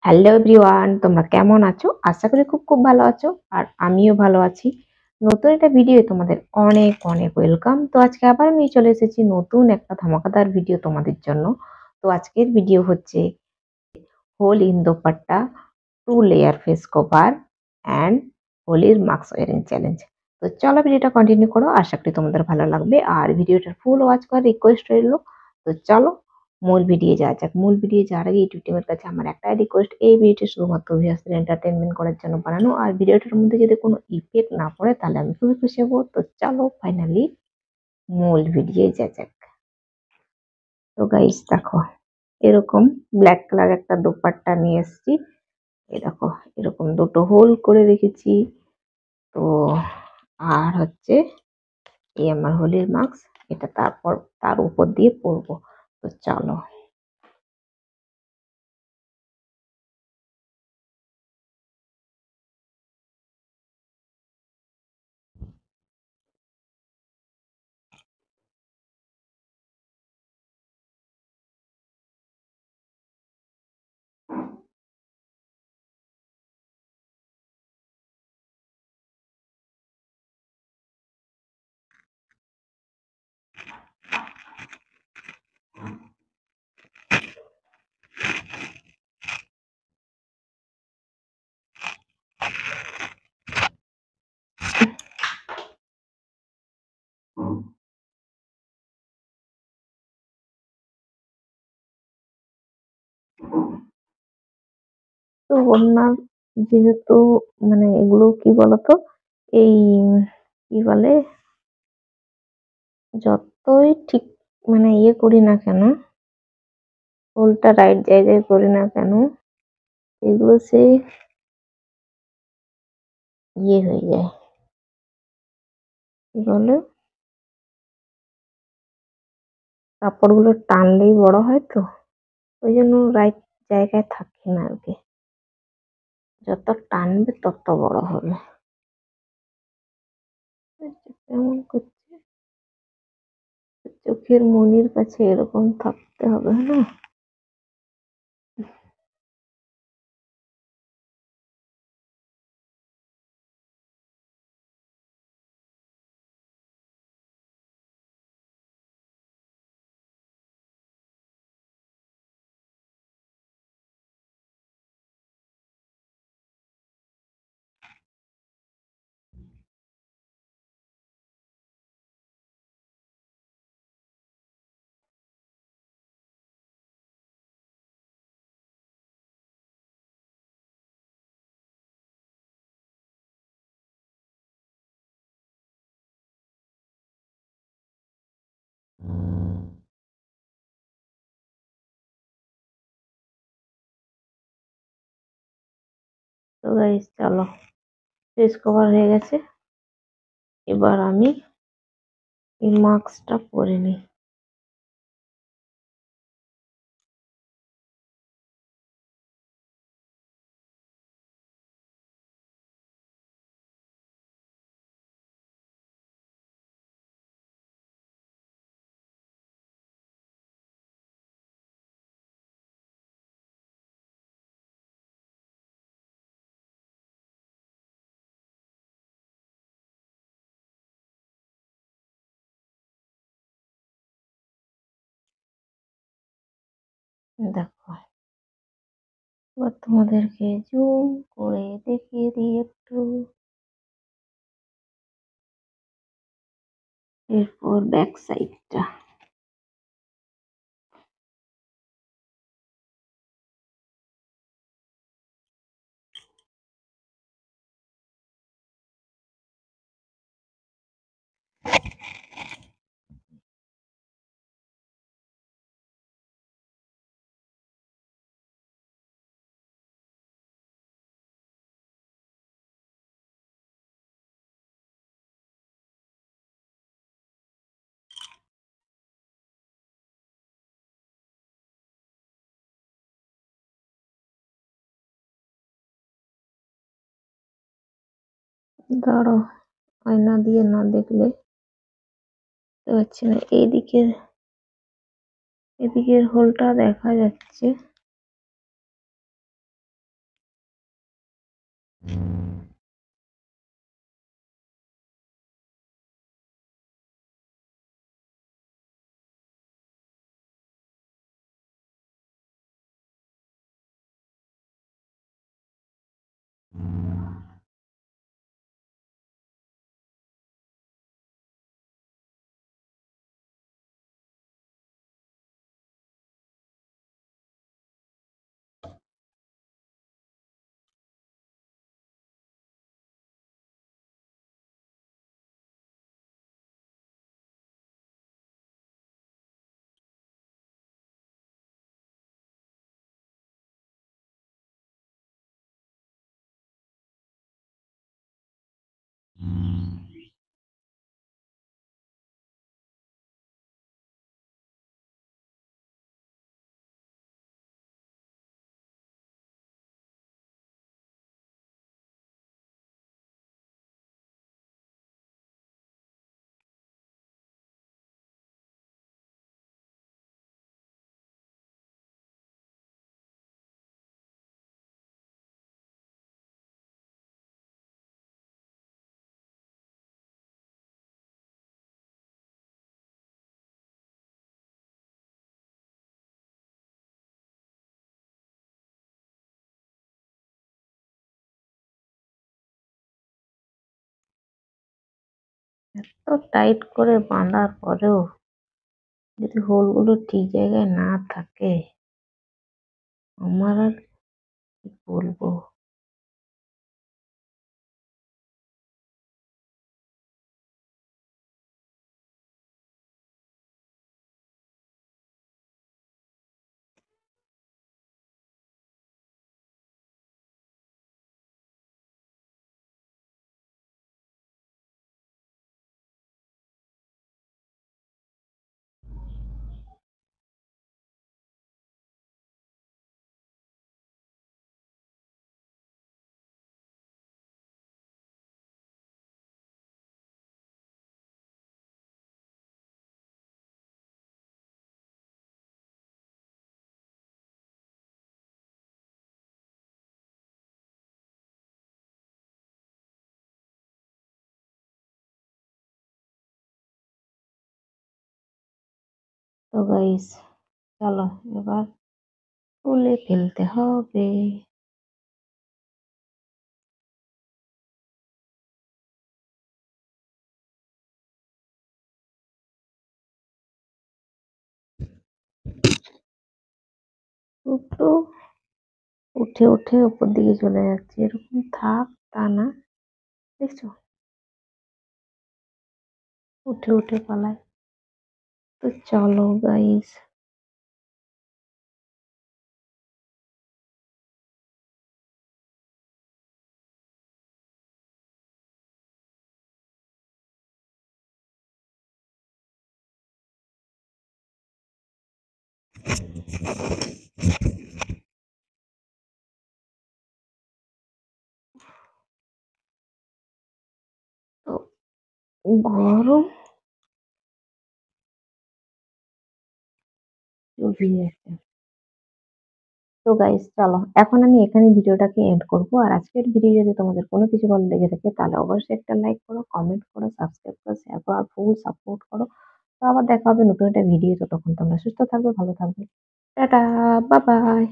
Hello everyone, তোমরা কেমন আছো? আশা করি খুব খুব ভালো আছো। আর আমিও ভালো আছি। নতুন একটা ভিডিও তোমাদের অনেক অনেক ওয়েলকাম। তো আজকে আবার আমি চলে এসেছি নতুন একটা ধামাকাদার ভিডিও তোমাদের জন্য। তো আজকের ভিডিও হচ্ছে hole in dupatta, 2 layer face cover and হোলির মাস্ক ওয়ারিং চ্যালেঞ্জ। তো চলো ভিডিওটা কন্টিনিউ করো, আশা করি তোমাদের ভালো লাগবে। আর ভিডিওটা ফুল ওয়াচ করার রিকোয়েস্ট রইলো। তো চলো মূল ভিডিও যাওয়া যাক। মূল ভিডিও যাওয়ার আগে ইউটিউব টিমের কাছে আমার একটাই রিকোয়েস্ট, এই ভিডিওটি শুধুমাত্র ভিউয়ার্সদের এন্টারটেনমেন্ট করার জন্য বানানো। আর ভিডিওটার মধ্যে যদি কোনো ইফেক্ট না পড়ে তাহলে আমি খুবই খুশি হবো। তো চলো ফাইনালি মূল ভিডিও যাওয়া যাক। তো গাইস দেখো, এরকম ব্ল্যাক কালার একটা দোপাট্টা নিয়ে এসেছি। এই দেখো, এরকম দুটো হোল করে রেখেছি। তো আর হচ্ছে এই আমার হোলির মাস্ক, এটা তারপর তার উপর দিয়ে পরবো। তো চলো। তো ওনার যেহেতু মানে এগুলো কি বলতো, এই কি বলে, যতই ঠিক মানে ইয়ে করি না কেন, উল্টা রাইট জায়গায় করি না কেন, এগুলো সেই ইয়ে হয়ে যায়, কি বলে, কাপড়গুলো টানলেই বড় হয়। তো ওই জন্য রাইট জায়গায় থাকে না আর কি। যত টানবে তত বড় হবে। কেমন করছে, চোখের মনির কাছে এরকম থাকতে হবে না? তো গাইস চলো, ফেস কভার হয়ে গেছে। এবার আমি এই মাস্কটা পরে নিই। দেখো, এবার তোমাদেরকে জুম করে দেখিয়ে দিই একটু। এরপর ব্যাক সাইডটা। দাঁড়াও, আয়না দিয়ে না দেখলে বুঝতে পারছি না। এদিকের হোলটা দেখা যাচ্ছে। তো টাইট করে বাঁধার পরেও যদি হোলগুলো ঠিক জায়গায় না থাকে, আমার আর কি বলবো। তো গাইস, চলো এবার তুলে ফেলতে হবে। একটু উঠে উঠে উপর দিকে চলে যাচ্ছে, এরকম থাক তা না, দেখছো, উঠে উঠে পালায়। তো চলো গাইস, তো গরম চুলিয়ে আছে। তো গাইস চলো, এখন আমি এখানে ভিডিওটাকে এন্ড করব। আর আজকের ভিডিও যদি তোমাদের কোনো কিছু ভালো লেগে থাকে তাহলে অবশ্যই একটা লাইক করো, কমেন্ট করো, সাবস্ক্রাইব করো, শেয়ার করো আর ফুল সাপোর্ট করো। তো আবার দেখা হবে নতুন একটা ভিডিও। ততক্ষণ তোমরা সুস্থ থাকবে, ভালো থাকবে। Tata, bye bye.